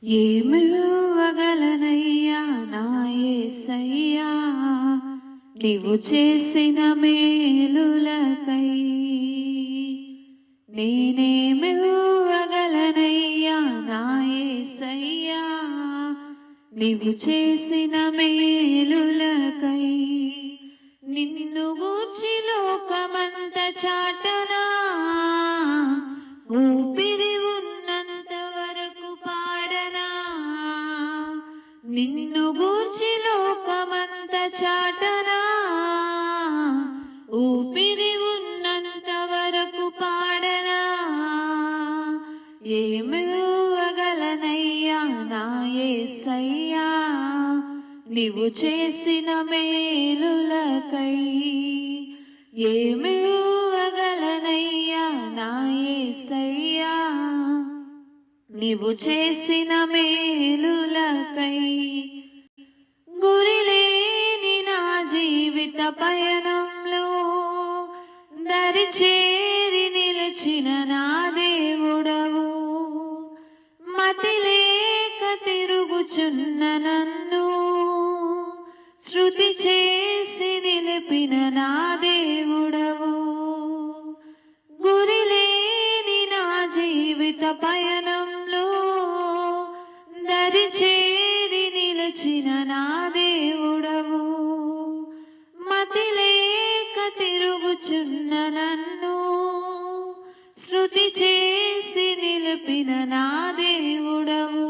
ఏమివ్వగలనయ్యా నా యేసయ్యా నీవు చేసిన మేలులకై. నేనేమివ్వగలనయ్యా నా యేసయ్యా నీవు చేసిన మేలులకై. నిన్ను గూర్చి లోకమంత చాటనా, ఊపిరి ఉన్నంత వరకు పాడనా. నిన్ను గూర్చి లోకమంత చాటనా, ఊపిరి ఉన్నంత వరకు పాడనా. ఏమివ్వగలనయ్యా నా యేసయ్యా నీవు చేసిన మేలులకై. ఏమివ్వగలనయ్యా నా యేసయ్యా నీవు చేసిన మేలులకై. గురిలేని నా జీవిత పయనంలో దరి చేరి నిలిచిన నా దేవుడవు. మతి లేక తిరుగుచున్న నన్ను శృతి చేసి నిలిపిన నా దేవుడవు. గురిలేని నా జీవిత పయనంలో దరి చేరి నిలిచిన నా దేవుడవు. మతి లేక తిరుగుచున్న నన్ను శృతి చేసి నిలిపిన నా దేవుడవు.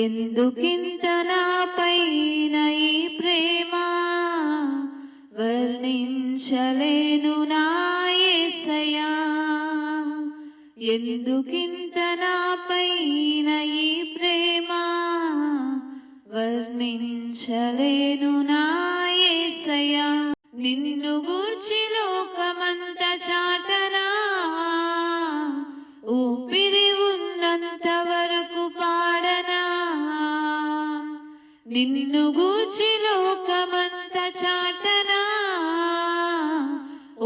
ఎందుకింత నాపైన ఈ ప్రేమ వర్ణించలేను నా యేసయ్యా. ఎందుకింత నాపైన ఈ ప్రేమ వర్ణించలేను నా యేసయ్యా. నిన్ను గూర్చి లోకమంత చాటనా, ఊపిరి ఉన్నంత వరకు పాడనా. నిన్ను గూర్చి లోకమంత చాటనా,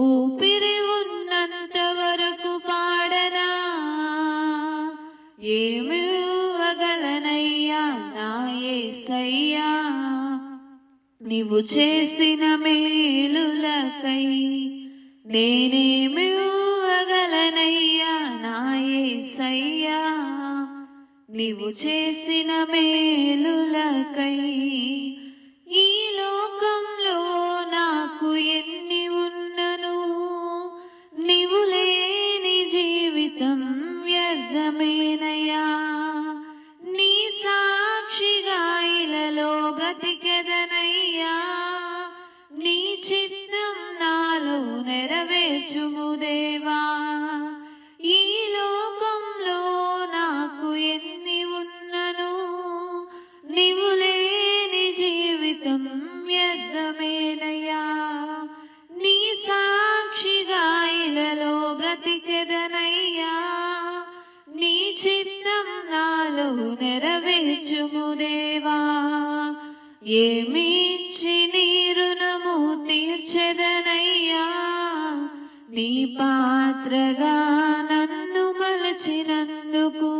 ఊపిరి ఉన్నంత వరకు పాడనా. ఏమివ్వగలనయ్యా నా యేసయ్యా నీవు చేసిన మేలులకై. నేనేమివ్వగలనయ్యా నా యేసయ్యా నీవు చేసిన మేలులకై. ఈ లోకంలో నాకు ఎన్ని ఉన్నను, నీవు లేని జీవితం వ్యర్థమేనయ్యా. నీ సాక్షిగా ఇలలో బ్రతికెదనయ్యా. నీ చిత్తం నాలో నెరవేర్చుము దేవా. ఈ లోకంలో నాకు ఎన్ని ఉన్నను, నీవు లేని జీవితం వ్యర్థమేనయ్యా. నీ సాక్షిగా ఇలలో బ్రతికెదనయ్యా. నీ చిత్తం నాలో నెరవేర్చుము దేవా. ఏమిచ్చి నీ రుణము తీర్చెదనయ్యా. నీ పాత్రగా నన్ను మలచినందుకు.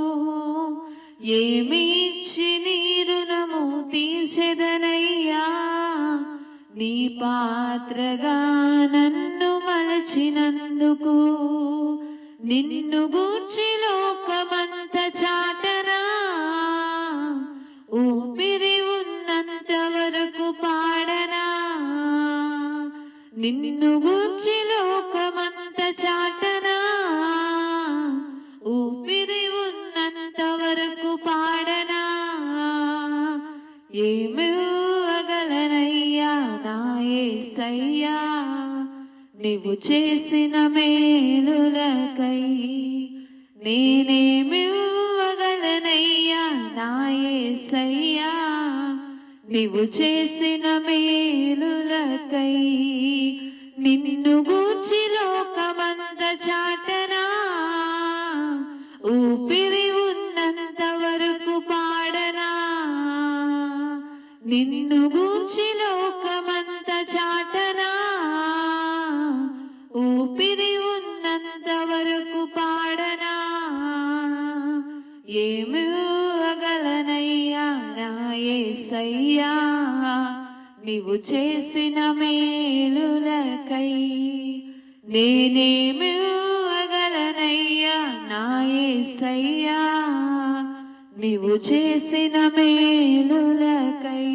ఏమిచ్చి నీ రుణము తీర్చెదనయ్యా. నీ పాత్రగా నన్ను మలచినందుకు. నిన్ను గూర్చి లోకమంత చాటనా, ఊపిరి ఉన్నంత వరకు పాడనా. నిన్ను గూర్చి లోకమంత చాటనా, ఊపిరి ఉన్నంత వరకు పాడనా. ఏమివ్వగలనయ్యా నా యేసయ్యా నీవు చేసిన మేలులకై. నేనేమివ్వగలనయ్యా నా యేసయ్యా నీవు చేసిన మేలులకై. నిన్ను గూర్చి లోకమంత చాటనా, ఊపిరి ఉన్నంత వరకు పాడనా. నిన్ను గూర్చి లోకమంత చాటనా, ఊపిరి ఉన్నంత వరకు పాడనా. ఏమి యేసయ్యా నీవు చేసిన మేలులకై నేనేమి ఇవ్వగలనయ్యా నా యేసయ్యా నీవు చేసిన మేలులకై